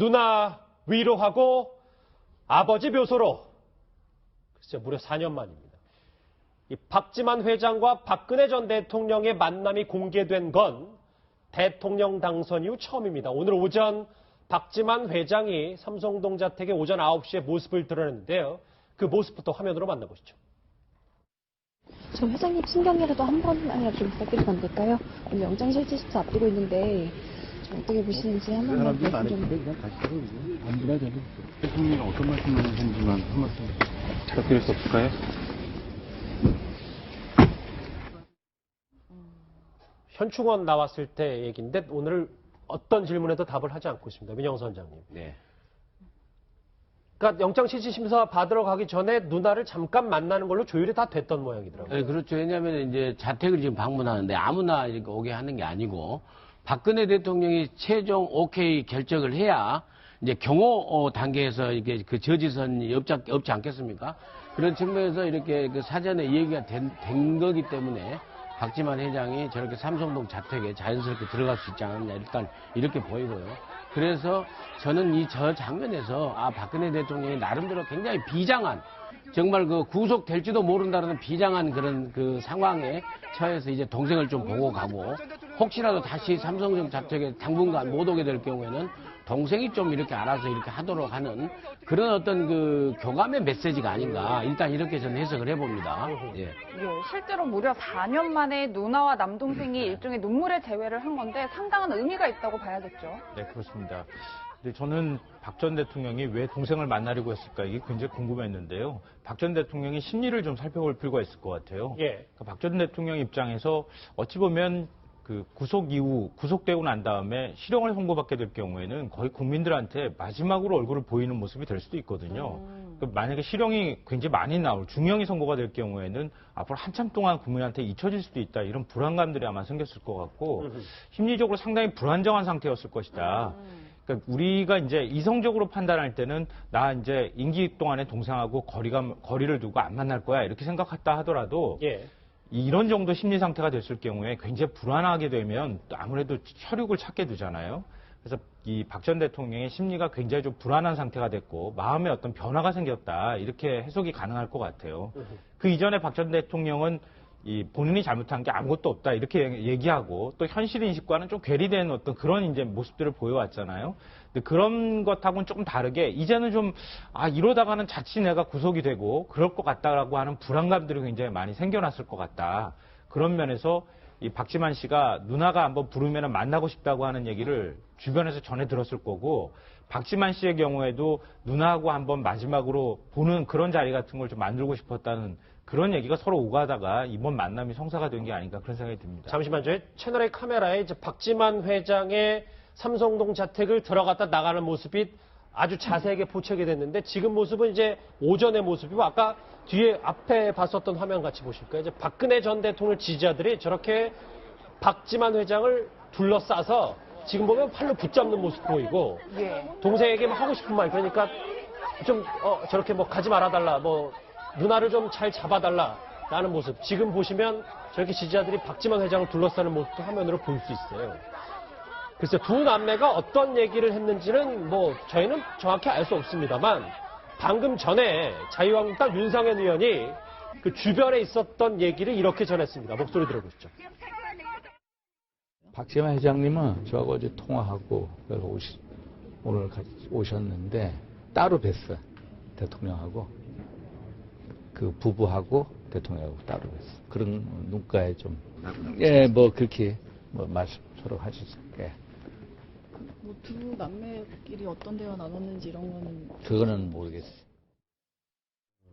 누나 위로하고 아버지 묘소로 글쎄 무려 4년 만입니다. 이 박지만 회장과 박근혜 전 대통령의 만남이 공개된 건 대통령 당선 이후 처음입니다. 오늘 오전 박지만 회장이 삼성동 자택의 오전 9시에 모습을 드러냈는데요. 그 모습부터 화면으로 만나보시죠. 저 회장님 신경이라도 한 번만 좀 부탁드리면 안 될까요? 오늘 영장 실질심사 앞두고 있는데 좀 어떻게 보시는지 한 번만 좀. 그냥 가시죠. 아무나 되는. 대통령이 어떤 말씀을 하셨는지만 한 말씀 부탁드릴 수 없을까요? 현충원 나왔을 때 얘기인데 오늘 어떤 질문에도 답을 하지 않고 있습니다. 민영선 원장님. 네. 그러니까 영장실질심사 받으러 가기 전에 누나를 잠깐 만나는 걸로 조율이 다 됐던 모양이더라고요. 네, 그렇죠. 왜냐하면 이제 자택을 지금 방문하는데 아무나 이렇게 오게 하는 게 아니고 박근혜 대통령이 최종 오케이 결정을 해야 이제 경호 단계에서 이게 그 저지선이 없지 않겠습니까? 그런 측면에서 이렇게 그 사전에 얘기가 된 거기 때문에 박지만 회장이 저렇게 삼성동 자택에 자연스럽게 들어갈 수 있지 않았냐 일단 이렇게 보이고요. 그래서 저는 저 장면에서 박근혜 대통령이 나름대로 굉장히 비장한 정말 그 구속될지도 모른다는 비장한 그런 그 상황에 처해서 이제 동생을 좀 보고 가고 혹시라도 다시 삼성동 자택에 당분간 못 오게 될 경우에는 동생이 좀 이렇게 알아서 이렇게 하도록 하는 그런 어떤 그 교감의 메시지가 아닌가 일단 이렇게 저는 해석을 해봅니다. 예. 예, 실제로 무려 4년 만에 누나와 남동생이 일종의 눈물의 재회를 한 건데 상당한 의미가 있다고 봐야겠죠. 네, 그렇습니다. 근데 저는 박 전 대통령이 왜 동생을 만나려고 했을까 이게 굉장히 궁금했는데요. 박 전 대통령의 심리를 좀 살펴볼 필요가 있을 것 같아요. 예. 박 전 대통령 입장에서 어찌 보면 그 구속 이후 구속되고 난 다음에 실형을 선고받게 될 경우에는 거의 국민들한테 마지막으로 얼굴을 보이는 모습이 될 수도 있거든요. 만약에 실형이 굉장히 많이 나올 중형이 선고가 될 경우에는 앞으로 한참 동안 국민한테 잊혀질 수도 있다 이런 불안감들이 아마 생겼을 것 같고 심리적으로 상당히 불안정한 상태였을 것이다. 그러니까 우리가 이제 이성적으로 판단할 때는 나 이제 임기 동안에 동생하고 거리를 두고 안 만날 거야 이렇게 생각했다 하더라도 예. 이런 정도 심리 상태가 됐을 경우에 굉장히 불안하게 되면 또 아무래도 혈육을 찾게 되잖아요. 그래서 이 박 전 대통령의 심리가 굉장히 좀 불안한 상태가 됐고 마음에 어떤 변화가 생겼다 이렇게 해석이 가능할 것 같아요. 그 이전에 박 전 대통령은 이 본인이 잘못한 게 아무것도 없다 이렇게 얘기하고 또 현실 인식과는 좀 괴리된 어떤 그런 이제 모습들을 보여왔잖아요. 근데 그런 것하고는 조금 다르게 이제는 좀 이러다가는 자칫 내가 구속이 되고 그럴 것 같다라고 하는 불안감들이 굉장히 많이 생겨났을 것 같다. 그런 면에서 이 박지만 씨가 누나가 한번 부르면 만나고 싶다고 하는 얘기를 주변에서 전해 들었을 거고 박지만 씨의 경우에도 누나하고 한번 마지막으로 보는 그런 자리 같은 걸 좀 만들고 싶었다는 그런 얘기가 서로 오가다가 이번 만남이 성사가 된 게 아닌가 그런 생각이 듭니다. 잠시만요. 채널A 카메라에 이제 박지만 회장의 삼성동 자택을 들어갔다 나가는 모습이 아주 자세하게 포착이 됐는데 지금 모습은 이제 오전의 모습이고 아까 뒤에 앞에 봤었던 화면 같이 보실까요? 이제 박근혜 전 대통령 지지자들이 저렇게 박지만 회장을 둘러싸서 지금 보면 팔로 붙잡는 모습 보이고 동생에게 막 하고 싶은 말 그러니까 좀 저렇게 뭐 가지 말아달라 뭐 누나를 좀 잘 잡아달라라는 모습 지금 보시면 저렇게 지지자들이 박지만 회장을 둘러싸는 모습도 화면으로 볼 수 있어요. 글쎄 두 남매가 어떤 얘기를 했는지는 뭐 저희는 정확히 알 수 없습니다만 방금 전에 자유한국당 윤상현 의원이 그 주변에 있었던 얘기를 이렇게 전했습니다. 목소리 들어보시죠. 박지만 회장님은 저하고 어제 통화하고 오늘 같이 오셨는데 따로 뵀어요. 대통령하고 그 부부하고 대통령하고 따로 뵀어요. 그런 눈가에 좀 뭐 그렇게 뭐 말씀 서로 하시죠. 예. 뭐 두 남매끼리 어떤 대화 나눴는지 이런 거는 그거는 모르겠어요.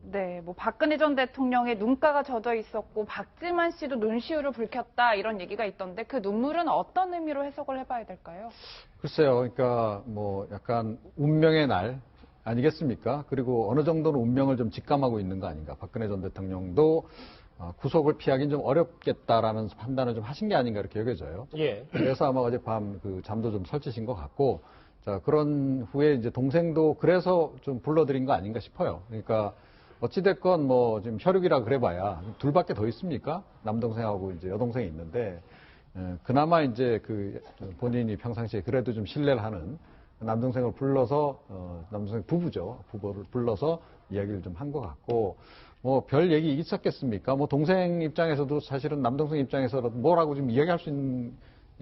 네, 뭐 박근혜 전 대통령의 눈가가 젖어 있었고 박지만 씨도 눈시울을 붉혔다 이런 얘기가 있던데 그 눈물은 어떤 의미로 해석을 해봐야 될까요? 글쎄요, 그러니까 뭐 약간 운명의 날 아니겠습니까? 그리고 어느 정도는 운명을 좀 직감하고 있는 거 아닌가? 박근혜 전 대통령도 구속을 피하기는 좀 어렵겠다라는 판단을 좀 하신 게 아닌가 이렇게 여겨져요. 예. 그래서 아마 어젯밤 그 잠도 좀 설치신 것 같고, 자 그런 후에 이제 동생도 그래서 좀 불러들인 거 아닌가 싶어요. 그러니까. 어찌됐건 뭐 지금 혈육이라 그래봐야 둘밖에 더 있습니까? 남동생하고 이제 여동생이 있는데 그나마 이제 그 본인이 평상시에 그래도 좀 신뢰를 하는 남동생을 불러서 남동생 부부죠. 부부를 불러서 이야기를 좀 한 것 같고 뭐 별 얘기 있었겠습니까? 뭐 동생 입장에서도 사실은 남동생 입장에서도 뭐라고 좀 이야기할 수 있는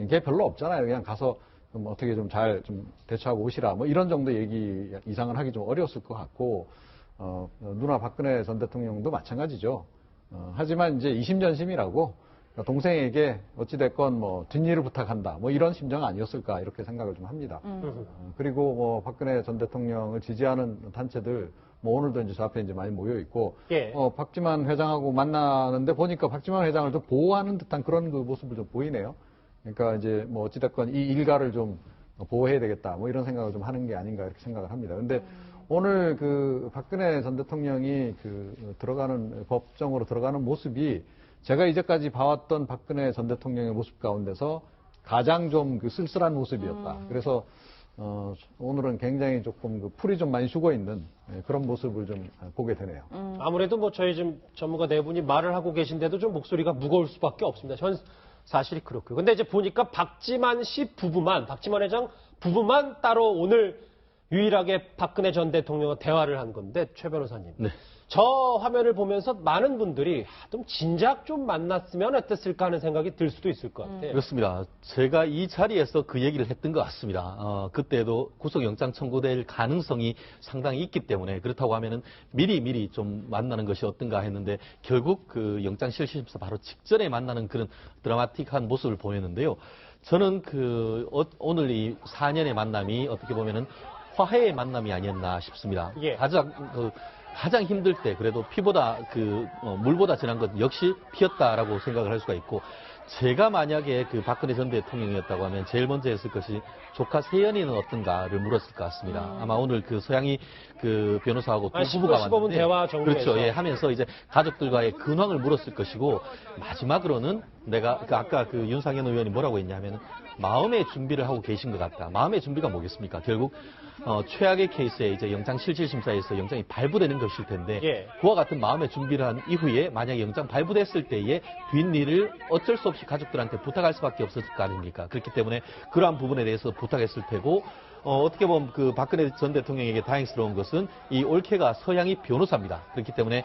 게 별로 없잖아요. 그냥 가서 좀 어떻게 좀 잘 좀 대처하고 오시라. 뭐 이런 정도 얘기 이상을 하기 좀 어려웠을 것 같고 누나 박근혜 전 대통령도 마찬가지죠. 하지만 이제 이심전심이라고 동생에게 어찌됐건 뭐 뒷일을 부탁한다. 뭐 이런 심정 아니었을까 이렇게 생각을 좀 합니다. 그리고 뭐 박근혜 전 대통령을 지지하는 단체들 뭐 오늘도 이제 저 앞에 이제 많이 모여 있고 예. 박지만 회장하고 만나는데 보니까 박지만 회장을 좀 보호하는 듯한 그런 그 모습을 좀 보이네요. 그러니까 이제 뭐 어찌됐건 이 일가를 좀 보호해야 되겠다. 뭐 이런 생각을 좀 하는 게 아닌가 이렇게 생각을 합니다. 근데 오늘 그 박근혜 전 대통령이 그 들어가는 법정으로 들어가는 모습이 제가 이제까지 봐왔던 박근혜 전 대통령의 모습 가운데서 가장 좀 그 쓸쓸한 모습이었다. 그래서 오늘은 굉장히 조금 그 풀이 좀 많이 죽어 있는 그런 모습을 좀 보게 되네요. 아무래도 뭐 저희 지금 전문가 네 분이 말을 하고 계신데도 좀 목소리가 무거울 수밖에 없습니다. 전 사실이 그렇고요. 근데 이제 보니까 박지만 씨 부부만, 박지만 회장 부부만 따로 오늘 유일하게 박근혜 전 대통령과 대화를 한 건데, 최 변호사님. 네. 저 화면을 보면서 많은 분들이 좀 진작 좀 만났으면 어땠을까 하는 생각이 들 수도 있을 것 같아요. 그렇습니다. 제가 이 자리에서 그 얘기를 했던 것 같습니다. 그때도 구속영장 청구될 가능성이 상당히 있기 때문에 그렇다고 하면은 미리 좀 만나는 것이 어떤가 했는데 결국 그 영장실시심사 바로 직전에 만나는 그런 드라마틱한 모습을 보였는데요. 저는 오늘 이 4년의 만남이 어떻게 보면은 화해의 만남이 아니었나 싶습니다. 예. 가장 힘들 때 그래도 피보다 물보다 진한 것 역시 피였다라고 생각을 할 수가 있고 제가 만약에 그 박근혜 전 대통령이었다고 하면 제일 먼저 했을 것이 조카 세연이는 어떤가를 물었을 것 같습니다. 아마 오늘 그 서양이 그 변호사하고 두 부부가 15분 왔는데 대화 정도에서. 그렇죠. 예, 하면서 이제 가족들과의 근황을 물었을 것이고 마지막으로는 내가 아까 그 윤상현 의원이 뭐라고 했냐면은 마음의 준비를 하고 계신 것 같다. 마음의 준비가 뭐겠습니까? 결국 최악의 케이스에 이제 영장실질심사에서 영장이 발부되는 것일 텐데 예. 그와 같은 마음의 준비를 한 이후에 만약에 영장 발부됐을 때의 뒷일을 어쩔 수 없이 가족들한테 부탁할 수밖에 없었을 거 아닙니까? 그렇기 때문에 그러한 부분에 대해서 부탁했을 테고 어떻게 보면 그 박근혜 전 대통령에게 다행스러운 것은 이 올케가 서양이 변호사입니다. 그렇기 때문에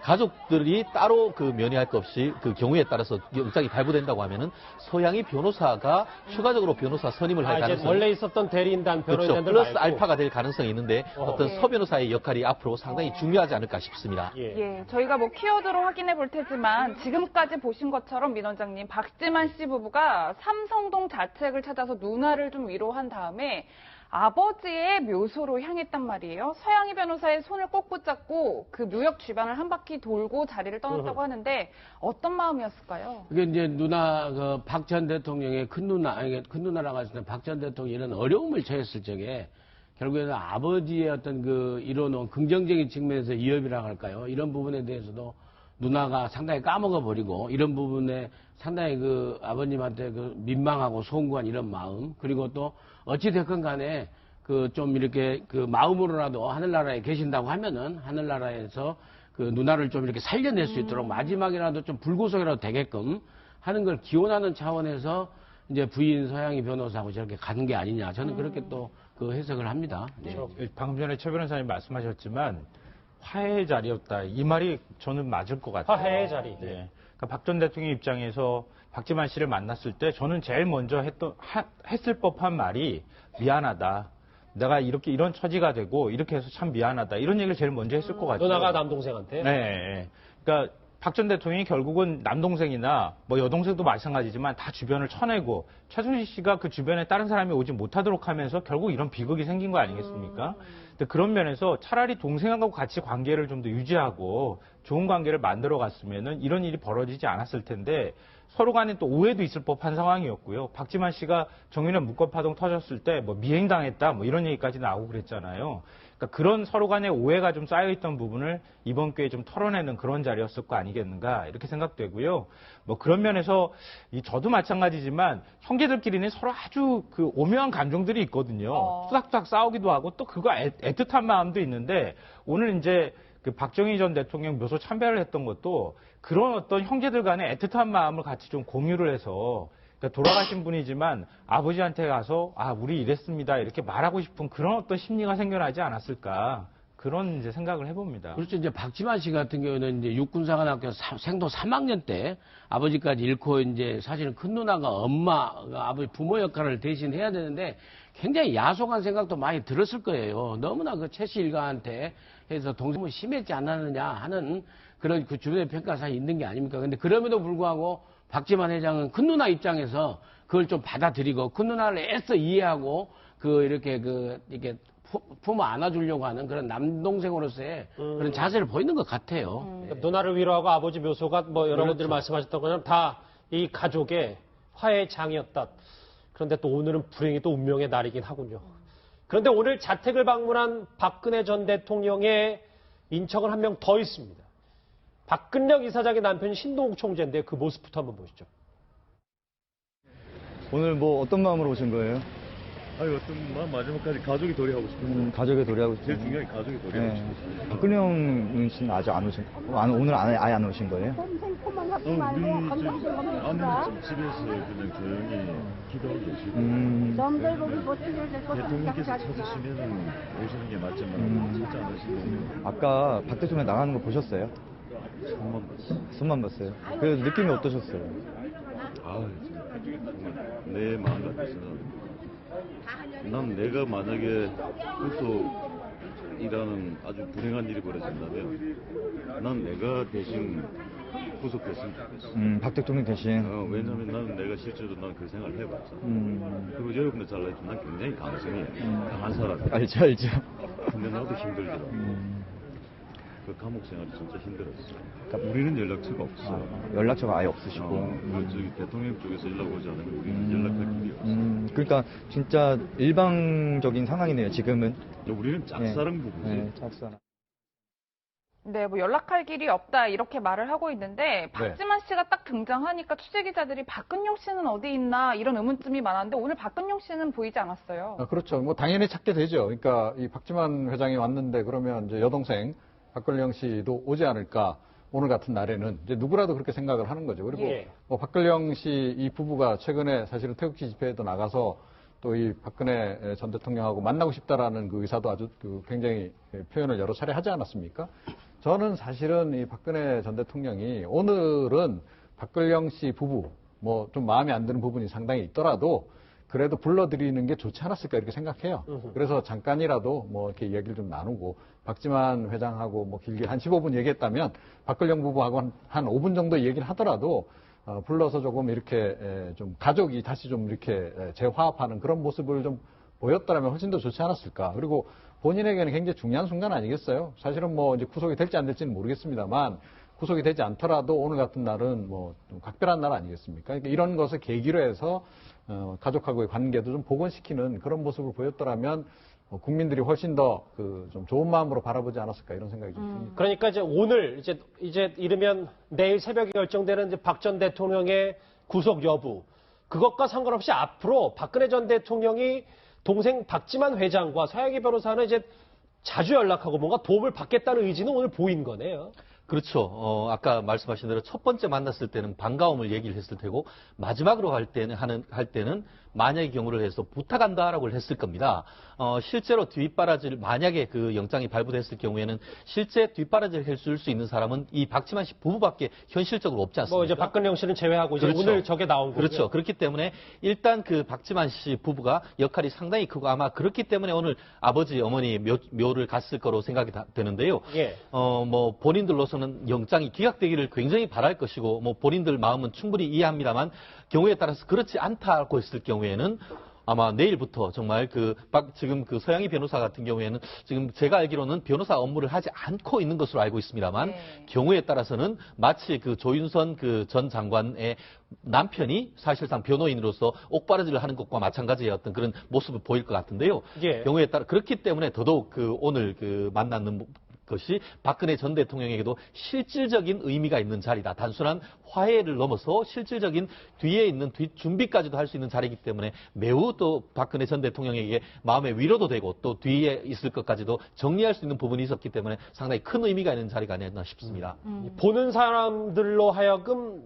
가족들이 따로 그 면회할 것 없이 그 경우에 따라서 영장이 발부된다고 하면은 서양이 변호사가 추가적으로 변호사 선임을 할 이제 가능성이 원래 있었던 대리인단 그렇죠. 변호인단들 플러스 말고. 알파가 될 가능성이 있는데 어떤 서 변호사의 역할이 앞으로 상당히 중요하지 않을까 싶습니다. 예, 저희가 뭐 키워드로 확인해 볼 테지만 지금까지 보신 것처럼 민 원장님, 박지만 씨 부부가 삼성동 자택을 찾아서 누나를 좀 위로한 다음에 아버지의 묘소로 향했단 말이에요. 서양희 변호사의 손을 꼭 붙잡고 그 묘역 주변을 한 바퀴 돌고 자리를 떠났다고 하는데 어떤 마음이었을까요? 그게 이제 박 전 대통령의 큰 누나라고 했을 때 박 전 대통령이 이런 어려움을 처했을 적에 결국에는 아버지의 어떤 그 이뤄놓은 긍정적인 측면에서 이협이라고 할까요? 이런 부분에 대해서도 누나가 상당히 까먹어버리고 이런 부분에 상당히 그 아버님한테 그 민망하고 송구한 이런 마음 그리고 또 어찌됐건 간에 그 좀 이렇게 그 마음으로라도 하늘나라에 계신다고 하면은 하늘나라에서 그 누나를 좀 이렇게 살려낼 수 있도록 마지막이라도 좀 불구속이라도 되게끔 하는 걸 기원하는 차원에서 이제 부인 서양희 변호사하고 저렇게 가는 게 아니냐 저는 그렇게 또 그 해석을 합니다. 네. 방금 전에 최 변호사님 말씀하셨지만 화해의 자리였다. 이 말이 저는 맞을 것 같아요. 화해의 자리. 네. 그러니까 박 전 대통령 입장에서 박지만 씨를 만났을 때 저는 제일 먼저 했을 법한 말이 미안하다. 내가 이런 처지가 되고 이렇게 해서 참 미안하다. 이런 얘기를 제일 먼저 했을 것 같아요. 누나가 남동생한테? 네. 그러니까 박 전 대통령이 결국은 남동생이나 뭐 여동생도 마찬가지지만 다 주변을 쳐내고 최순실 씨가 그 주변에 다른 사람이 오지 못하도록 하면서 결국 이런 비극이 생긴 거 아니겠습니까? 근데 그런 면에서 차라리 동생하고 같이 관계를 좀 더 유지하고 좋은 관계를 만들어 갔으면은 이런 일이 벌어지지 않았을 텐데 서로 간에 또 오해도 있을 법한 상황이었고요. 박지만 씨가 정윤회 문건파동 터졌을 때 뭐 미행당했다 뭐 이런 얘기까지 나오고 그랬잖아요. 그러니까 그런 서로 간의 오해가 좀 쌓여있던 부분을 이번 기회에 좀 털어내는 그런 자리였을 거 아니겠는가 이렇게 생각되고요. 뭐 그런 면에서 저도 마찬가지지만 형제들끼리는 서로 아주 그 오묘한 감정들이 있거든요. 투닥투닥 싸우기도 하고 또 그거 애틋한 마음도 있는데 오늘 이제 그 박정희 전 대통령 묘소 참배를 했던 것도 그런 어떤 형제들 간의 애틋한 마음을 같이 좀 공유를 해서 그러니까 돌아가신 분이지만 아버지한테 가서 우리 이랬습니다 이렇게 말하고 싶은 그런 어떤 심리가 생겨나지 않았을까 그런 이제 생각을 해봅니다. 그렇죠. 이제 박지만 씨 같은 경우는 이제 육군사관학교 생도 3학년 때 아버지까지 잃고 이제 사실은 큰 누나가 엄마가 아버지 부모 역할을 대신 해야 되는데 굉장히 야속한 생각도 많이 들었을 거예요. 너무나 그 최씨 일가한테 해서 동생은 심했지 않았느냐 하는 그런 그 주변의 평가사이 있는 게 아닙니까? 근데 그럼에도 불구하고 박지만 회장은 큰 누나 입장에서 그걸 좀 받아들이고 큰 누나를 애써 이해하고 이렇게 품어 안아주려고 하는 그런 남동생으로서의 그런 자세를 보이는 것 같아요. 그러니까 누나를 위로하고 아버지 묘소가 뭐 여러분들이 말씀하셨던 것처럼 다 이 가족의 화해의 장이었다. 그런데 또 오늘은 불행히 또 운명의 날이긴 하군요. 그런데 오늘 자택을 방문한 박근혜 전 대통령의 인척은 한 명 더 있습니다. 박근력 이사장의 남편이 신동욱 총재인데 그 모습부터 한번 보시죠. 오늘 뭐 어떤 마음으로 오신 거예요? 아니 어떤 마음 마지막까지 가족이 도래하고 싶어요. 가족에 도래하고 싶어요. 제일 중요한 게 가족이 도래하고 싶어요. 박근영 씨는 아직 안 오신, 오늘 아예 안 오신 거예요? 우리 아내는 집에서 그냥 조용히 기도하고 계시고 대통령께서 찾으시면 오시는 게 맞지만 진짜 안 오시면 아까 박 대통령 나가는 거 보셨어요? 손만 봤어요. 손만 봤어요. 그 느낌이 어떠셨어요? 정말 내 마음 같아서는 난 내가 만약에 구속이라는 아주 불행한 일이 벌어진다면 난 내가 대신 구속됐으면 좋겠어. 박 대통령 대신. 왜냐면 나는 내가 실제로 난 그 생각을 해봤잖아. 그리고 여러분들 잘 알지만 난 굉장히 강성이에요. 강한 사람. 알죠. 근데 나도 힘들더라고. 그 감옥 생활이 진짜 힘들었어. 그러니까 우리는 연락처가 없어. 연락처가 아예 없으시고. 저기 대통령 쪽에서 연락 오지 않으면 우리는 연락할 길이 없어. 그러니까 진짜 일방적인 상황이네요, 지금은. 우리는 짝사랑 부부지. 짝사랑. 네, 뭐 연락할 길이 없다 이렇게 말을 하고 있는데 박지만 씨가 딱 등장하니까 취재기자들이 박근영 씨는 어디 있나 이런 의문점이 많았는데 오늘 박근영 씨는 보이지 않았어요. 그렇죠. 뭐 당연히 찾게 되죠. 그러니까 이 박지만 회장이 왔는데 그러면 이제 여동생 박근영 씨도 오지 않을까. 오늘 같은 날에는 이제 누구라도 그렇게 생각을 하는 거죠. 그리고 뭐 박근영 씨 이 부부가 최근에 사실은 태극기 집회에도 나가서 또 이 박근혜 전 대통령하고 만나고 싶다라는 그 의사도 아주 굉장히 표현을 여러 차례 하지 않았습니까? 저는 사실은 이 박근혜 전 대통령이 오늘은 박근영 씨 부부 뭐 좀 마음에 안 드는 부분이 상당히 있더라도 그래도 불러드리는 게 좋지 않았을까 이렇게 생각해요. 그래서 잠깐이라도 뭐 이렇게 이야기를 좀 나누고 박지만 회장하고 뭐 길게 한 15분 얘기했다면 박근영 부부하고 한 5분 정도 얘기를 하더라도 불러서 조금 이렇게 좀 가족이 다시 좀 이렇게 재화합하는 그런 모습을 좀 보였더라면 훨씬 더 좋지 않았을까. 그리고 본인에게는 굉장히 중요한 순간 아니겠어요? 사실은 뭐 이제 구속이 될지 안 될지는 모르겠습니다만 구속이 되지 않더라도 오늘 같은 날은 뭐 좀 각별한 날 아니겠습니까? 그러니까 이런 것을 계기로 해서 가족하고의 관계도 좀 복원시키는 그런 모습을 보였더라면 국민들이 훨씬 더 좀 좋은 마음으로 바라보지 않았을까 이런 생각이 좀 듭니다. 그러니까 이제 오늘 이제 이르면 내일 새벽에 결정되는 박 전 대통령의 구속 여부 그것과 상관없이 앞으로 박근혜 전 대통령이 동생 박지만 회장과 서양희 변호사는 이제 자주 연락하고 뭔가 도움을 받겠다는 의지는 오늘 보인 거네요. 그렇죠. 아까 말씀하신 대로 첫 번째 만났을 때는 반가움을 얘기를 했을 테고 마지막으로 할 때는 만약의 경우를 해서 부탁한다라고 했을 겁니다. 실제로 뒷바라지를 만약에 그 영장이 발부됐을 경우에는 실제 뒷바라지를 해줄 수 있는 사람은 이 박지만 씨 부부밖에 현실적으로 없지 않습니까? 뭐 이제 박근영 씨는 제외하고 이제 그렇죠. 오늘 저게 나온 거죠. 그렇죠. 그렇기 때문에 일단 그 박지만 씨 부부가 역할이 상당히 크고 아마 그렇기 때문에 오늘 아버지 어머니 묘를 갔을 거로 생각이 되는데요. 뭐 본인들로서는 영장이 기각되기를 굉장히 바랄 것이고 뭐 본인들 마음은 충분히 이해합니다만 경우에 따라서 그렇지 않다고 했을 경우에는 아마 내일부터 정말 지금 그 서양희 변호사 같은 경우에는 지금 제가 알기로는 변호사 업무를 하지 않고 있는 것으로 알고 있습니다만 경우에 따라서는 마치 그 조윤선 그 전 장관의 남편이 사실상 변호인으로서 옥바라지를 하는 것과 마찬가지의 어떤 그런 모습을 보일 것 같은데요. 경우에 따라 그렇기 때문에 더더욱 오늘 만나는 것이 박근혜 전 대통령에게도 실질적인 의미가 있는 자리다. 단순한 화해를 넘어서 실질적인 뒤에 있는 준비까지도 할 수 있는 자리이기 때문에 매우 또 박근혜 전 대통령에게 마음의 위로도 되고 또 뒤에 있을 것까지도 정리할 수 있는 부분이 있었기 때문에 상당히 큰 의미가 있는 자리가 아니었나 싶습니다. 보는 사람들로 하여금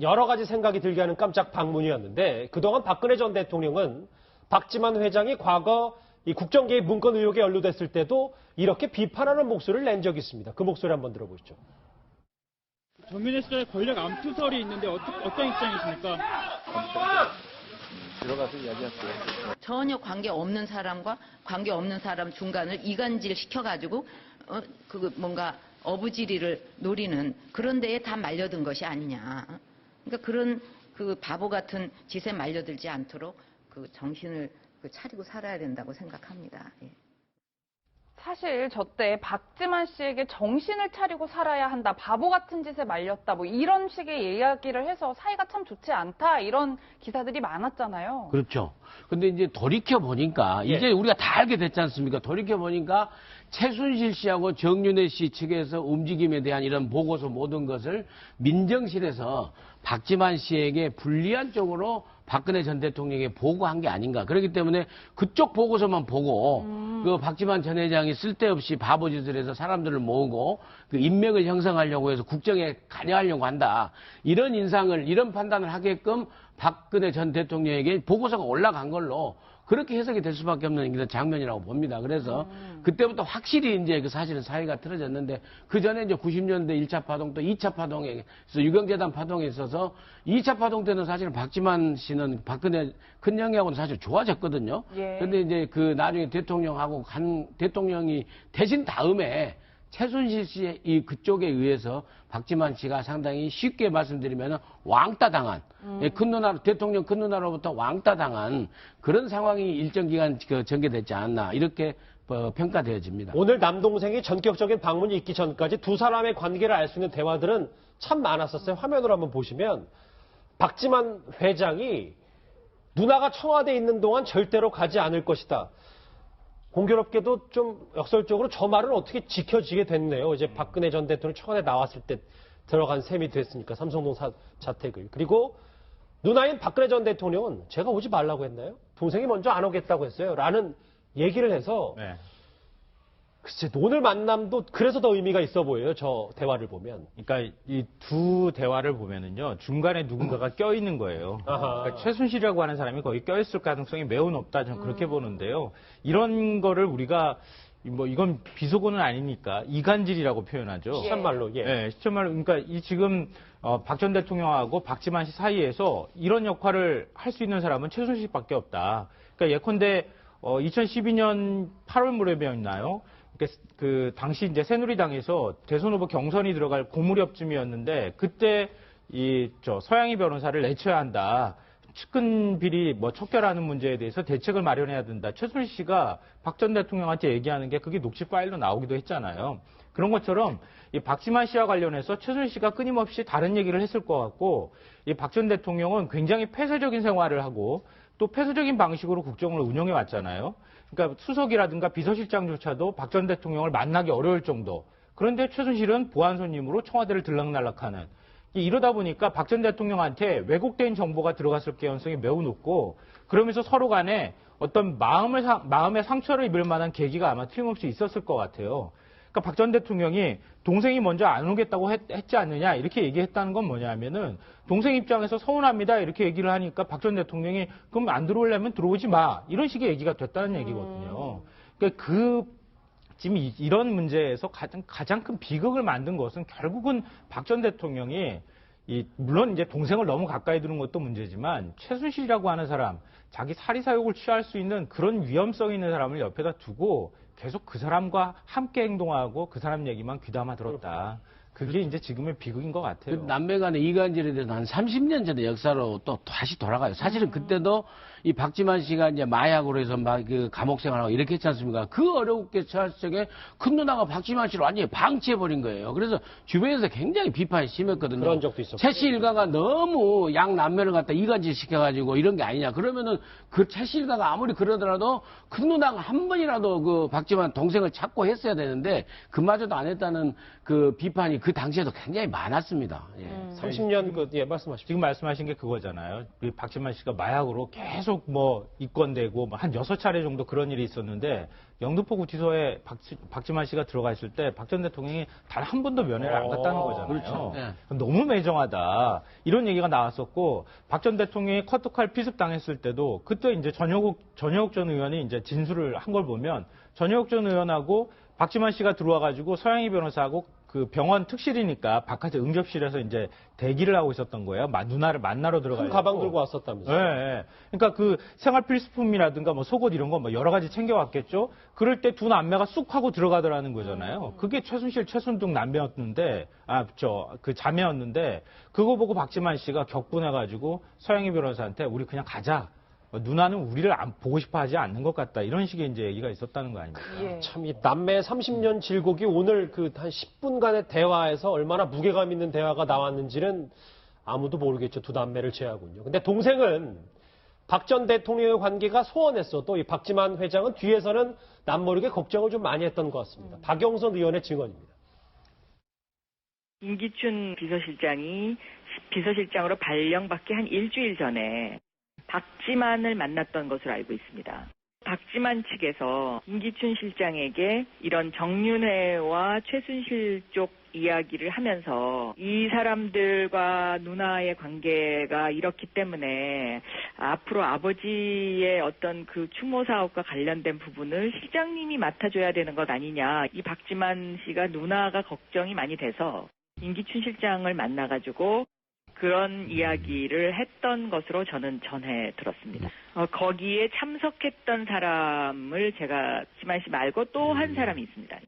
여러 가지 생각이 들게 하는 깜짝 방문이었는데 그동안 박근혜 전 대통령은 박지만 회장이 과거 이 국정개입 문건 의혹에 연루됐을 때도 이렇게 비판하는 목소리를 낸 적이 있습니다. 그 목소리 한번 들어보시죠. 전민회 시절에 권력 암투설이 있는데 어떤 입장이십니까? 들어가서 이야기할게요. 전혀 관계 없는 사람과 관계 없는 사람 중간을 이간질 시켜가지고 뭔가 어부지리를 노리는 그런 데에 다 말려든 것이 아니냐. 그러니까 그런 그 바보 같은 짓에 말려들지 않도록 그 정신을 차리고 살아야 된다고 생각합니다. 예. 사실 저 때 박지만 씨에게 정신을 차리고 살아야 한다, 바보 같은 짓에 말렸다, 뭐 이런 식의 이야기를 해서 사이가 참 좋지 않다 이런 기사들이 많았잖아요. 그렇죠. 근데 이제 돌이켜 보니까 이제 우리가 다 알게 됐지 않습니까? 돌이켜 보니까 최순실 씨하고 정윤회 씨 측에서 움직임에 대한 이런 보고서 모든 것을 민정실에서 박지만 씨에게 불리한 쪽으로 박근혜 전 대통령에게 보고한 게 아닌가. 그렇기 때문에 그쪽 보고서만 보고 그 박지만 전 회장이 쓸데없이 바보짓을 해서 사람들을 모으고 그 인맥을 형성하려고 해서 국정에 관여하려고 한다. 이런 인상을, 이런 판단을 하게끔 박근혜 전 대통령에게 보고서가 올라간 걸로 그렇게 해석이 될 수밖에 없는 이런 장면이라고 봅니다. 그래서 그때부터 확실히 이제 그 사실은 사이가 틀어졌는데 그 전에 이제 90년대 1차 파동 또 2차 파동에 있어서 유경재단 파동에 있어서 2차 파동 때는 사실은 박지만 씨는 박근혜 큰형이하고는 사실 좋아졌거든요. 그런데 이제 그 나중에 대통령하고 대통령이 되신 다음에 최순실 씨의 이 그쪽에 의해서 박지만 씨가 상당히 쉽게 말씀드리면 왕따 당한 큰 누나 대통령 큰 누나로부터 왕따 당한 그런 상황이 일정 기간 전개됐지 않았나 이렇게 평가되어집니다. 오늘 남동생이 전격적인 방문이 있기 전까지 두 사람의 관계를 알 수 있는 대화들은 참 많았었어요. 화면으로 한번 보시면 박지만 회장이 누나가 청와대에 있는 동안 절대로 가지 않을 것이다. 공교롭게도 좀 역설적으로 저 말은 어떻게 지켜지게 됐네요. 이제 박근혜 전 대통령이 청와대 나왔을 때 들어간 셈이 됐으니까 삼성동 자택을. 그리고 누나인 박근혜 전 대통령은 제가 오지 말라고 했나요? 동생이 먼저 안 오겠다고 했어요. 라는 얘기를 해서 글쎄 오늘 만남도 그래서 더 의미가 있어 보여요. 저 대화를 보면. 그러니까 이 두 대화를 보면은요 중간에 누군가가 껴있는 거예요. 그러니까 최순실이라고 하는 사람이 거의 껴있을 가능성이 매우 높다. 저는 그렇게 보는데요. 이런 거를 우리가 뭐 이건 비속어는 아니니까 이간질이라고 표현하죠. 시쳇말로. 시쳇말로. 그러니까 이 지금 박 전 대통령하고 박지만 씨 사이에서 이런 역할을 할 수 있는 사람은 최순실밖에 없다. 그러니까 예컨대 2012년 8월 무렵이었나요? 그 당시 이제 새누리당에서 대선 후보 경선이 들어갈 고무렵쯤이었는데 그때 서양희 변호사를 내쳐야 한다. 측근 비리 척결하는 문제에 대해서 대책을 마련해야 된다. 최순실 씨가 박 전 대통령한테 얘기하는 게 그게 녹취 파일로 나오기도 했잖아요. 그런 것처럼 이 박지만 씨와 관련해서 최순실 씨가 끊임없이 다른 얘기를 했을 것 같고 이 박 전 대통령은 굉장히 폐쇄적인 생활을 하고 또 폐쇄적인 방식으로 국정을 운영해 왔잖아요. 그러니까 수석이라든가 비서실장조차도 박 전 대통령을 만나기 어려울 정도. 그런데 최순실은 보안 손님으로 청와대를 들락날락하는. 이러다 보니까 박 전 대통령한테 왜곡된 정보가 들어갔을 가능성이 매우 높고 그러면서 서로 간에 어떤 마음의 상처를 입을 만한 계기가 아마 틀림없이 있었을 것 같아요. 그러니까 박 전 대통령이 동생이 먼저 안 오겠다고 했지 않느냐 이렇게 얘기했다는 건 뭐냐면은 동생 입장에서 서운합니다 이렇게 얘기를 하니까 박 전 대통령이 그럼 안 들어오려면 들어오지 마 이런 식의 얘기가 됐다는 얘기거든요. 그러니까 지금 이런 문제에서 가장 큰 비극을 만든 것은 결국은 박 전 대통령이 물론 이제 동생을 너무 가까이 두는 것도 문제지만 최순실이라고 하는 사람 자기 사리사욕을 취할 수 있는 그런 위험성 있는 사람을 옆에다 두고 계속 그 사람과 함께 행동하고 그 사람 얘기만 귀담아 들었다. 그게 이제 지금의 비극인 것 같아요. 그 남매 간의 이간질에 대해서 한 30년 전의 역사로 또 다시 돌아가요. 사실은 그때도 이 박지만 씨가 이제 마약으로 해서 막 그 감옥 생활하고 이렇게 했지 않습니까? 그 어렵게 처할 적에 큰 누나가 박지만 씨를 완전히 방치해버린 거예요. 그래서 주변에서 굉장히 비판이 심했거든요. 그런 적도 있었고. 최 씨 일가가 너무 양 남매를 갖다 이간질 시켜가지고 이런 게 아니냐. 그러면은 그 최 씨 일가가 아무리 그러더라도 큰 누나가 한 번이라도 그 박지만 동생을 찾고 했어야 되는데 그마저도 안 했다는 그 비판이 그 당시에도 굉장히 많았습니다. 30년 말씀하십시오. 지금 말씀하신 게 그거잖아요. 박지만 씨가 마약으로 계속 계속 뭐 입건되고 한 6차례 정도 그런 일이 있었는데 영등포 구치소에 박지만 씨가 들어가 있을 때 박 전 대통령이 단 한 번도 면회를 안 갔다는 거잖아요. 그렇죠. 네. 너무 매정하다. 이런 얘기가 나왔었고 박 전 대통령이 커트칼 피습 당했을 때도 그때 이제 전효국 전 의원이 이제 진술을 한 걸 보면 전효국 전 의원하고 박지만 씨가 들어와 가지고 서양희 변호사하고 그 병원 특실이니까 바깥에 응접실에서 이제 대기를 하고 있었던 거예요. 누나를 만나러 들어가요. 가방 들고 왔었다면서요. 네. 그러니까 그 생활 필수품이라든가 뭐 속옷 이런 거 뭐 여러 가지 챙겨왔겠죠. 그럴 때 두 남매가 쑥 하고 들어가더라는 거잖아요. 그게 최순실, 최순둥 남매였는데, 그 자매였는데, 그거 보고 박지만 씨가 격분해가지고 서영희 변호사한테 우리 그냥 가자. 누나는 우리를 보고 싶어 하지 않는 것 같다. 이런 식의 이제 얘기가 있었다는 거 아닙니까? 예. 참, 이 남매 30년 질곡이 오늘 그 한 10분간의 대화에서 얼마나 무게감 있는 대화가 나왔는지는 아무도 모르겠죠. 두 남매를 제외하고요. 근데 동생은 박 전 대통령의 관계가 소원했어도 이 박지만 회장은 뒤에서는 남모르게 걱정을 좀 많이 했던 것 같습니다. 박영선 의원의 증언입니다. 임기춘 비서실장이 비서실장으로 발령받기 한 일주일 전에 박지만을 만났던 것으로 알고 있습니다. 박지만 측에서 임기춘 실장에게 이런 정윤회와 최순실 쪽 이야기를 하면서 이 사람들과 누나의 관계가 이렇기 때문에 앞으로 아버지의 어떤 그 추모 사업과 관련된 부분을 실장님이 맡아줘야 되는 것 아니냐. 이 박지만 씨가 누나가 걱정이 많이 돼서 임기춘 실장을 만나가지고 그런 이야기를 했던 것으로 저는 전해 들었습니다. 거기에 참석했던 사람을 제가 박지만 씨 말고 또 한 사람이 있습니다.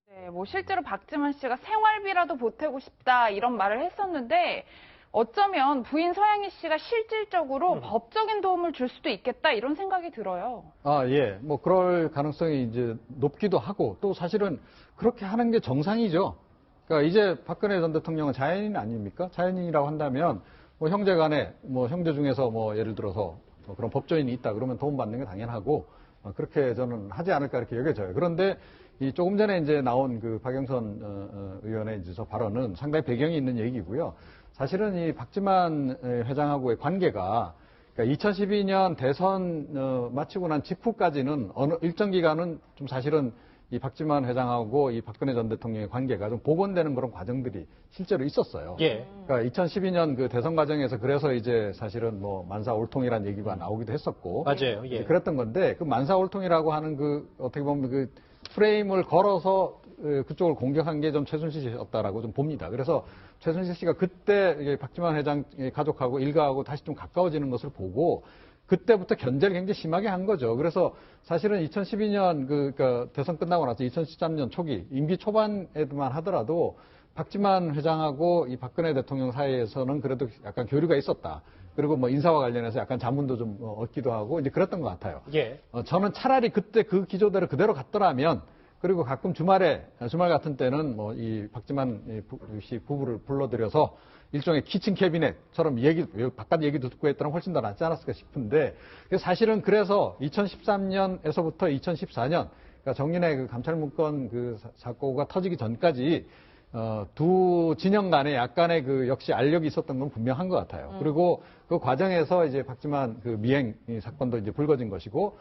네, 뭐 실제로 박지만 씨가 생활비라도 보태고 싶다 이런 말을 했었는데 어쩌면 부인 서양희 씨가 실질적으로 법적인 도움을 줄 수도 있겠다 이런 생각이 들어요. 예. 뭐 그럴 가능성이 이제 높기도 하고 또 사실은 그렇게 하는 게 정상이죠. 그러니까 이제 박근혜 전 대통령은 자연인 아닙니까? 자연인이라고 한다면 뭐 형제 간에 뭐 형제 중에서 뭐 예를 들어서 뭐 그런 법조인이 있다 그러면 도움 받는 게 당연하고 그렇게 저는 하지 않을까 이렇게 여겨져요. 그런데 이 조금 전에 이제 나온 그 박영선 의원의 이제 저 발언은 상당히 배경이 있는 얘기고요. 사실은 이 박지만 회장하고의 관계가 그러니까 2012년 대선 마치고 난 직후까지는 어느 일정 기간은 좀 사실은 이 박지만 회장하고 이 박근혜 전 대통령의 관계가 좀 복원되는 그런 과정들이 실제로 있었어요. 예. 그러니까 2012년 그 대선 과정에서 그래서 이제 사실은 뭐 만사올통이라는 얘기가 나오기도 했었고. 맞아요. 예. 그랬던 건데 그 만사올통이라고 하는 그 어떻게 보면 그 프레임을 걸어서 그쪽을 공격한 게 좀 최순실 씨였다라고 좀 봅니다. 그래서 최순실 씨가 그때 박지만 회장 가족하고 일가하고 다시 좀 가까워지는 것을 보고 그때부터 견제를 굉장히 심하게 한 거죠. 그래서 사실은 2012년 그러니까 대선 끝나고 나서 2013년 초기 임기 초반에만 하더라도 박지만 회장하고 이 박근혜 대통령 사이에서는 그래도 약간 교류가 있었다. 그리고 뭐 인사와 관련해서 약간 자문도 좀 얻기도 하고 이제 그랬던 것 같아요. 예. 저는 차라리 그때 그 기조대로 그대로 갔더라면 그리고 가끔 주말 같은 때는 뭐 이 박지만 씨 부부를 불러들여서 일종의 키친 캐비넷처럼 바깥 얘기도 듣고 했더라면 훨씬 더 낫지 않았을까 싶은데 사실은 그래서 2013년에서부터 2014년 그러니까 정윤의 그 감찰 문건 그 사고가 터지기 전까지 두 진영 간에 약간의 그 역시 알력이 있었던 건 분명한 것 같아요. 그리고 그 과정에서 이제 박지만 그 미행 사건도 이제 불거진 것이고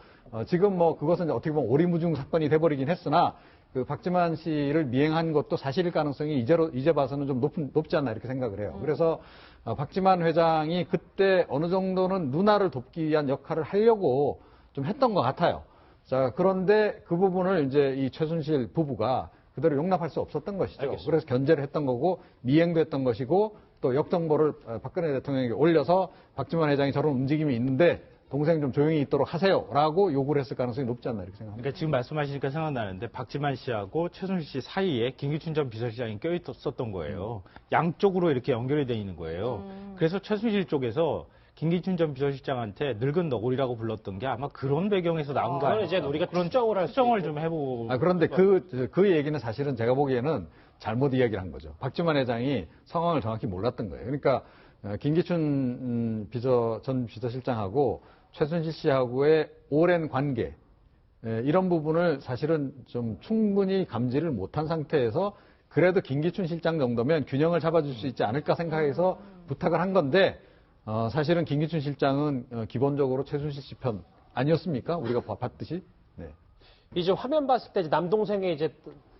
지금 뭐 그것은 어떻게 보면 오리무중 사건이 돼버리긴 했으나 그 박지만 씨를 미행한 것도 사실일 가능성이 이제 봐서는 좀 높지 않나 이렇게 생각을 해요. 그래서 박지만 회장이 그때 어느 정도는 누나를 돕기 위한 역할을 하려고 좀 했던 것 같아요. 자, 그런데 그 부분을 이제 이 최순실 부부가 그대로 용납할 수 없었던 것이죠. 알겠습니다. 그래서 견제를 했던 거고 미행도 했던 것이고 또 역정보를 박근혜 대통령에게 올려서 박지만 회장이 저런 움직임이 있는데 동생 좀 조용히 있도록 하세요라고 요구를 했을 가능성이 높지 않나 이렇게 생각합니다. 그러니까 지금 말씀하시니까 생각나는데 박지만 씨하고 최순실 씨 사이에 김기춘 전 비서실장이 껴있었던 거예요. 양쪽으로 이렇게 연결이 돼 있는 거예요. 그래서 최순실 쪽에서 김기춘 전 비서실장한테 늙은 너구리라고 불렀던 게 아마 그런 배경에서 나온 거 아니에요? 이제 우리가 그런 추정을 좀 해보고. 그런데 그 얘기는 사실은 제가 보기에는 잘못 이야기를 한 거죠. 박지만 회장이 상황을 정확히 몰랐던 거예요. 그러니까 김기춘 전 비서실장하고 최순실 씨하고의 오랜 관계 이런 부분을 사실은 좀 충분히 감지를 못한 상태에서 그래도 김기춘 실장 정도면 균형을 잡아줄 수 있지 않을까 생각해서 부탁을 한 건데 사실은 김기춘 실장은 기본적으로 최순실 씨 편 아니었습니까? 우리가 봤듯이. 네. 이제 화면 봤을 때 이제 남동생의 이제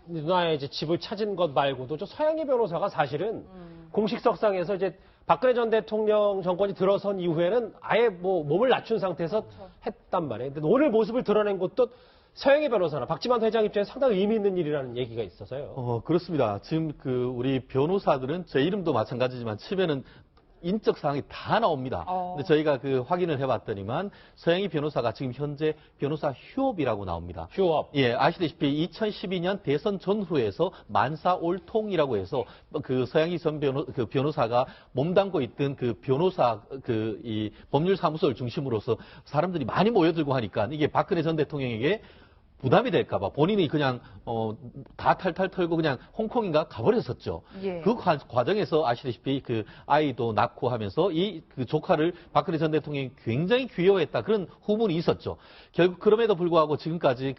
누나의 이제 집을 찾은 것 말고도 저 서양희 변호사가 사실은 공식석상에서 이제 박근혜 전 대통령 정권이 들어선 이후에는 아예 뭐 몸을 낮춘 상태에서 했단 말이에요. 근데 오늘 모습을 드러낸 것도 서양희 변호사나 박지만 회장 입장에서 상당히 의미 있는 일이라는 얘기가 있어서요. 그렇습니다. 지금 우리 변호사들은 제 이름도 마찬가지지만 치면은 인적 사항이 다 나옵니다. 근데 저희가 확인을 해봤더니만 서양희 변호사가 지금 현재 변호사 휴업이라고 나옵니다. 휴업. 예, 아시다시피 2012년 대선 전후에서 만사 올통이라고 해서 서양희 전 변호사가 몸담고 있던 변호사 이 법률사무소를 중심으로서 사람들이 많이 모여들고 하니까 이게 박근혜 전 대통령에게 부담이 될까봐 본인이 그냥 다 탈탈 털고 그냥 홍콩인가 가버렸었죠. 예. 그 과정에서 아시다시피 아이도 낳고 하면서 그 조카를 박근혜 전 대통령이 굉장히 귀여워했다 그런 후문이 있었죠. 결국 그럼에도 불구하고 지금까지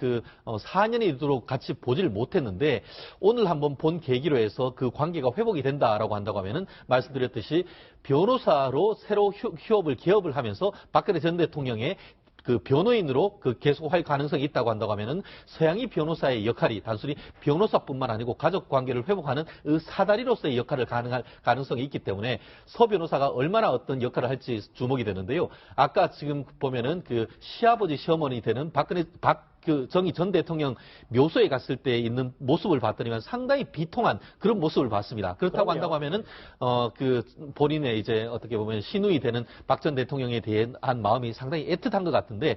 4년이 이르도록 같이 보지를 못했는데 오늘 한번 본 계기로 해서 그 관계가 회복이 된다라고 한다고 하면은 말씀드렸듯이 변호사로 새로 휴업을 개업을 하면서 박근혜 전 대통령의 변호인으로 계속할 가능성이 있다고 한다고 하면은 서양희 변호사의 역할이 단순히 변호사뿐만 아니고 가족 관계를 회복하는 사다리로서의 역할을 가능할 가능성이 있기 때문에 서 변호사가 얼마나 어떤 역할을 할지 주목이 되는데요. 아까 지금 보면은 시아버지 시어머니 되는 정의 전 대통령 묘소에 갔을 때 있는 모습을 봤더니만 상당히 비통한 그런 모습을 봤습니다. 그렇다고 한다고 하면은 본인의 이제 어떻게 보면 시누이 되는 박 전 대통령에 대한 마음이 상당히 애틋한 것 같은데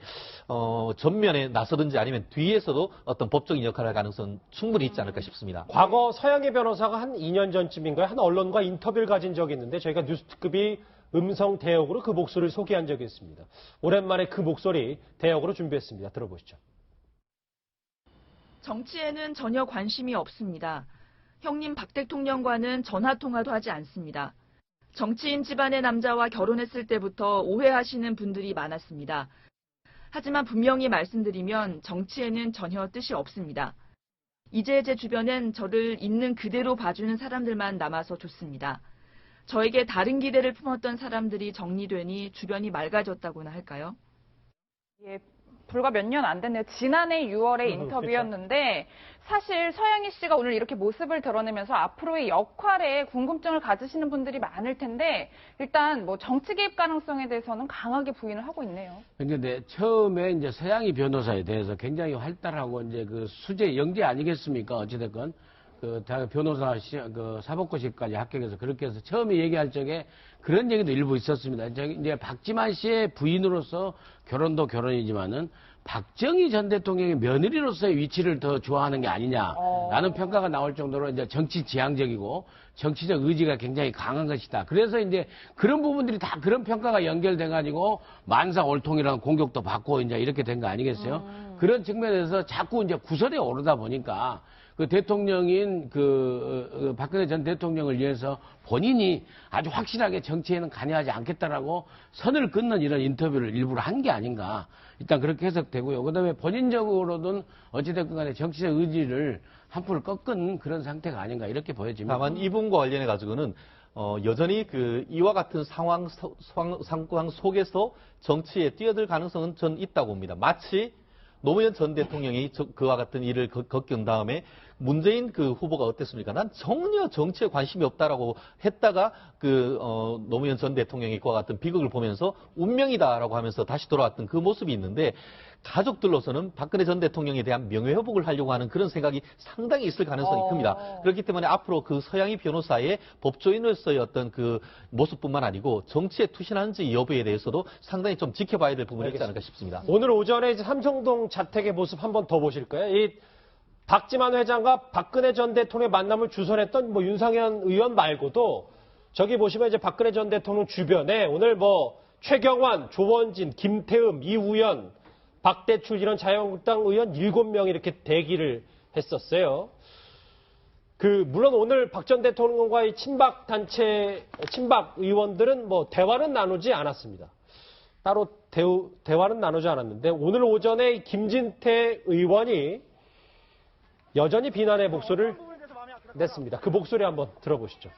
전면에 나서든지 아니면 뒤에서도 어떤 법적인 역할을 할 가능성은 충분히 있지 않을까 싶습니다. 과거 서양희 변호사가 한 2년 전쯤인가요? 한 언론과 인터뷰를 가진 적이 있는데 저희가 뉴스특급이 음성 대역으로 그 목소리를 소개한 적이 있습니다. 오랜만에 그 목소리 대역으로 준비했습니다. 들어보시죠. 정치에는 전혀 관심이 없습니다. 형님 박 대통령과는 전화통화도 하지 않습니다. 정치인 집안의 남자와 결혼했을 때부터 오해하시는 분들이 많았습니다. 하지만 분명히 말씀드리면 정치에는 전혀 뜻이 없습니다. 이제 제 주변엔 저를 있는 그대로 봐주는 사람들만 남아서 좋습니다. 저에게 다른 기대를 품었던 사람들이 정리되니 주변이 맑아졌다고나 할까요? 예, 불과 몇 년 안 됐네요. 지난해 6월에 인터뷰였는데 사실 서양희 씨가 오늘 이렇게 모습을 드러내면서 앞으로의 역할에 궁금증을 가지시는 분들이 많을 텐데 일단 뭐 정치 개입 가능성에 대해서는 강하게 부인을 하고 있네요. 근데 처음에 이제 서양희 변호사에 대해서 굉장히 활달하고 이제 수재 영재 아니겠습니까? 어찌됐건 대학 변호사 사법고시까지 합격해서 그렇게 해서 처음에 얘기할 적에 그런 얘기도 일부 있었습니다. 이제 박지만 씨의 부인으로서 결혼도 결혼이지만은 박정희 전 대통령의 며느리로서의 위치를 더 좋아하는 게 아니냐라는 평가가 나올 정도로 이제 정치 지향적이고 정치적 의지가 굉장히 강한 것이다. 그래서 이제 그런 부분들이 다 그런 평가가 연결돼가지고 만사 올통이라는 공격도 받고 이제 이렇게 된 거 아니겠어요? 그런 측면에서 자꾸 이제 구설에 오르다 보니까 대통령인 박근혜 전 대통령을 위해서 본인이 아주 확실하게 정치에는 관여하지 않겠다라고 선을 긋는 이런 인터뷰를 일부러 한 게 아닌가. 일단 그렇게 해석되고요. 그 다음에 본인적으로는 어찌됐건 간에 정치적 의지를 한풀 꺾은 그런 상태가 아닌가 이렇게 보여집니다. 다만 이분과 관련해 가지고는 여전히 이와 같은 상황 속에서 정치에 뛰어들 가능성은 전 있다고 봅니다. 마치 노무현 전 대통령이 그와 같은 일을 겪은 다음에 문재인 후보가 어땠습니까? 난 전혀 정치에 관심이 없다라고 했다가 노무현 전 대통령이 그와 같은 비극을 보면서 운명이다라고 하면서 다시 돌아왔던 그 모습이 있는데 가족들로서는 박근혜 전 대통령에 대한 명예회복을 하려고 하는 그런 생각이 상당히 있을 가능성이 큽니다. 그렇기 때문에 앞으로 서양희 변호사의 법조인으로서의 어떤 모습뿐만 아니고 정치에 투신하는지 여부에 대해서도 상당히 좀 지켜봐야 될 부분이 있지 않을까 싶습니다. 오늘 오전에 이제 삼성동 자택의 모습 한번 더 보실까요? 이 박지만 회장과 박근혜 전 대통령의 만남을 주선했던 윤상현 의원 말고도 저기 보시면 이제 박근혜 전 대통령 주변에 오늘 최경환, 조원진, 김태흠, 이우연, 박대출 이런 자유한국당 의원 7명이 이렇게 대기를 했었어요. 물론 오늘 박 전 대통령과의 친박 의원들은 대화는 나누지 않았습니다. 따로 대화는 나누지 않았는데 오늘 오전에 김진태 의원이 여전히 비난의 목소리를 냈습니다. 그 목소리 한번 들어보시죠.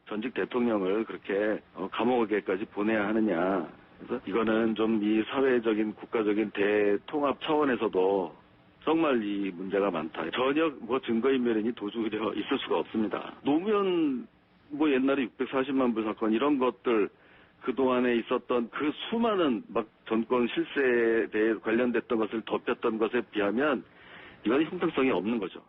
전직 대통령을 그렇게 감옥에까지 보내야 하느냐. 그래서 이거는 좀 이 사회적인 국가적인 대통합 차원에서도 정말 이 문제가 많다. 전혀 증거인멸이 도주되어 있을 수가 없습니다. 노무현 옛날에 640만 불 사건 이런 것들 그동안에 있었던 그 수많은 정권 실세에 대해 관련됐던 것을 덮였던 것에 비하면 이건 형평성이 없는 거죠.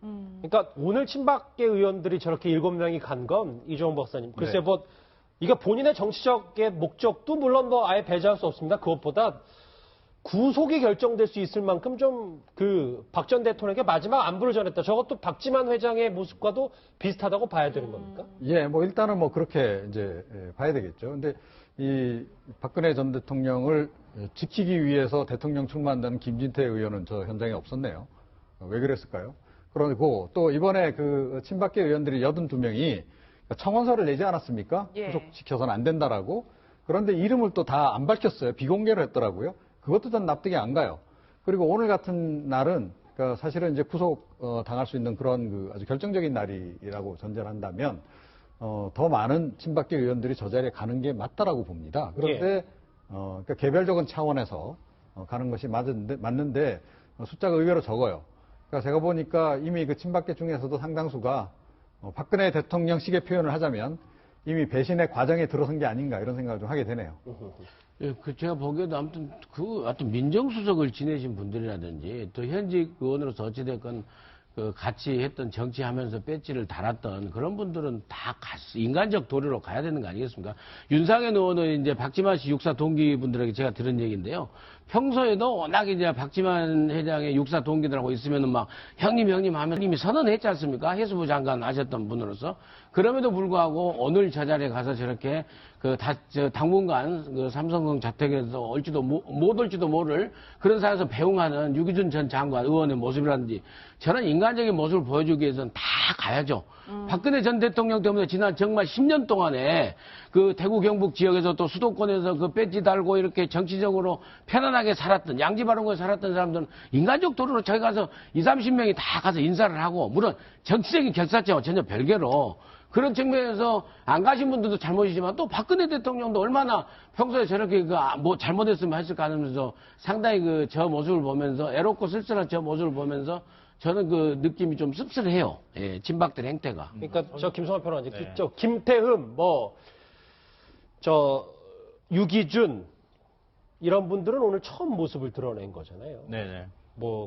그러니까 오늘 친박계 의원들이 저렇게 7명이 간 건 이종호 박사님. 글쎄 이게 본인의 정치적의 목적도 물론 아예 배제할 수 없습니다. 그것보다 구속이 결정될 수 있을 만큼 좀 박 전 대통령에게 마지막 안부를 전했다. 저것도 박지만 회장의 모습과도 비슷하다고 봐야 되는 겁니까? 예, 일단은 그렇게 이제 봐야 되겠죠. 근데 이 박근혜 전 대통령을 지키기 위해서 대통령 출마한다는 김진태 의원은 저 현장에 없었네요. 왜 그랬을까요? 그리고 또 이번에 그 친박계 의원들이 82명이 청원서를 내지 않았습니까? 예. 구속시켜서는 안 된다라고. 그런데 이름을 또 다 안 밝혔어요. 비공개로 했더라고요. 그것도 전 납득이 안 가요. 그리고 오늘 같은 날은 그러니까 사실은 이제 구속 당할 수 있는 그런 아주 결정적인 날이라고 전제를 한다면 더 많은 친박계 의원들이 저 자리에 가는 게 맞다라고 봅니다. 그런데 그러니까 개별적인 차원에서 가는 것이 맞는데 숫자가 의외로 적어요. 그러니까 제가 보니까 이미 그 친박계 중에서도 상당수가 박근혜 대통령식의 표현을 하자면 이미 배신의 과정에 들어선 게 아닌가 이런 생각을 좀 하게 되네요. 예, 제가 보기에도 아무튼 하여튼 민정수석을 지내신 분들이라든지 또 현직 의원으로서 어찌됐건 같이 했던 정치하면서 배지를 달았던 그런 분들은 다 인간적 도리로 가야 되는 거 아니겠습니까? 윤상현 의원은 이제 박지만 씨 육사 동기분들에게 제가 들은 얘기인데요. 평소에도 워낙 이제 박지만 회장의 육사 동기들하고 있으면은 형님 하면 이미 선언했지 않습니까? 해수부 장관 하셨던 분으로서. 그럼에도 불구하고 오늘 저 자리에 가서 저렇게 당분간 삼성동 자택에서 올지도 못 올지도 모를 그런 상황에서 배웅하는 유기준 전 장관 의원의 모습이라든지 저런 인간적인 모습을 보여주기 위해서는 다 가야죠. 박근혜 전 대통령 때문에 지난 정말 10년 동안에 그 대구 경북 지역에서 또 수도권에서 그 배지 달고 이렇게 정치적으로 편안하게 살았던 양지바른거에 살았던 사람들은 인간적 도로로 저기 가서 20-30명이 다 가서 인사를 하고 물론 정치적인 결사체와 전혀 별개로 그런 측면에서 안 가신 분들도 잘못이지만 또 박근혜 대통령도 얼마나 평소에 저렇게 잘못했으면 했을까 하면서 상당히 저 모습을 보면서 애롭고 쓸쓸한 저 모습을 보면서 저는 그 느낌이 좀 씁쓸해요. 예, 친박들 행태가. 그러니까 저 김성환 평론가님, 저 김태흠, 유기준 이런 분들은 오늘 처음 모습을 드러낸 거잖아요. 네네.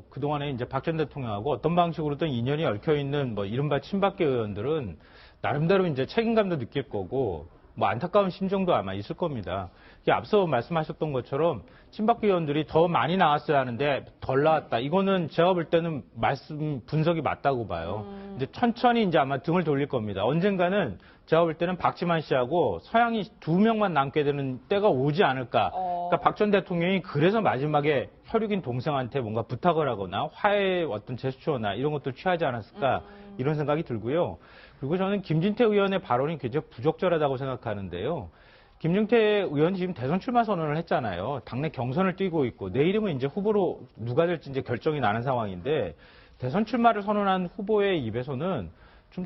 그동안에 이제 박 전 대통령하고 어떤 방식으로든 인연이 얽혀있는 이른바 친박계 의원들은 나름대로 이제 책임감도 느낄 거고, 안타까운 심정도 아마 있을 겁니다. 앞서 말씀하셨던 것처럼 친박계 의원들이 더 많이 나왔어야 하는데 덜 나왔다. 이거는 제가 볼 때는 분석이 맞다고 봐요. 이제 천천히 이제 아마 등을 돌릴 겁니다. 언젠가는 제가 볼 때는 박지만 씨하고 서양이 2명만 남게 되는 때가 오지 않을까. 그러니까 박 전 대통령이 그래서 마지막에 혈육인 동생한테 뭔가 부탁을 하거나 화해의 어떤 제스처나 이런 것도 취하지 않았을까 이런 생각이 들고요. 그리고 저는 김진태 의원의 발언이 굉장히 부적절하다고 생각하는데요. 김진태 의원이 지금 대선 출마 선언을 했잖아요. 당내 경선을 뛰고 있고 내일이면 이제 후보로 누가 될지 이제 결정이 나는 상황인데 대선 출마를 선언한 후보의 입에서는 좀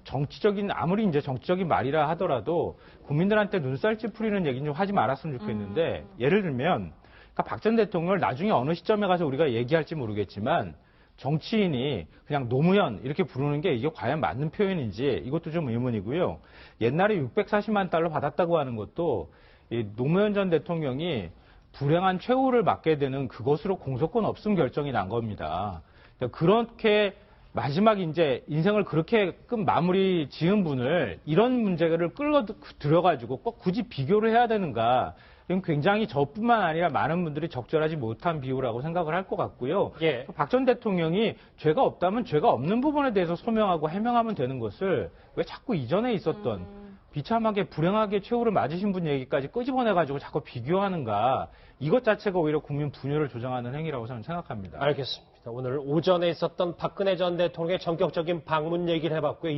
아무리 이제 정치적인 말이라 하더라도 국민들한테 눈살 찌푸리는 얘기는 좀 하지 말았으면 좋겠는데 예를 들면 박 전 대통령을 나중에 어느 시점에 가서 우리가 얘기할지 모르겠지만 정치인이 그냥 노무현 이렇게 부르는 게 이게 과연 맞는 표현인지 이것도 좀 의문이고요. 옛날에 640만 달러 받았다고 하는 것도 이 노무현 전 대통령이 불행한 최후를 맞게 되는 그것으로 공소권 없음 결정이 난 겁니다. 그렇게 마지막 이제 인생을 그렇게 마무리 지은 분을 이런 문제를 끌어 들여가지고 꼭 굳이 비교를 해야 되는가. 이건 굉장히 저뿐만 아니라 많은 분들이 적절하지 못한 비유라고 생각을 할 것 같고요. 박 전 대통령이 죄가 없다면 죄가 없는 부분에 대해서 소명하고 해명하면 되는 것을 왜 자꾸 이전에 있었던 비참하게 불행하게 최후를 맞으신 분 얘기까지 끄집어내가지고 자꾸 비교하는가. 이것 자체가 오히려 국민 분열을 조장하는 행위라고 저는 생각합니다. 알겠습니다. 오늘 오전에 있었던 박근혜 전 대통령의 전격적인 방문 얘기를 해봤고요.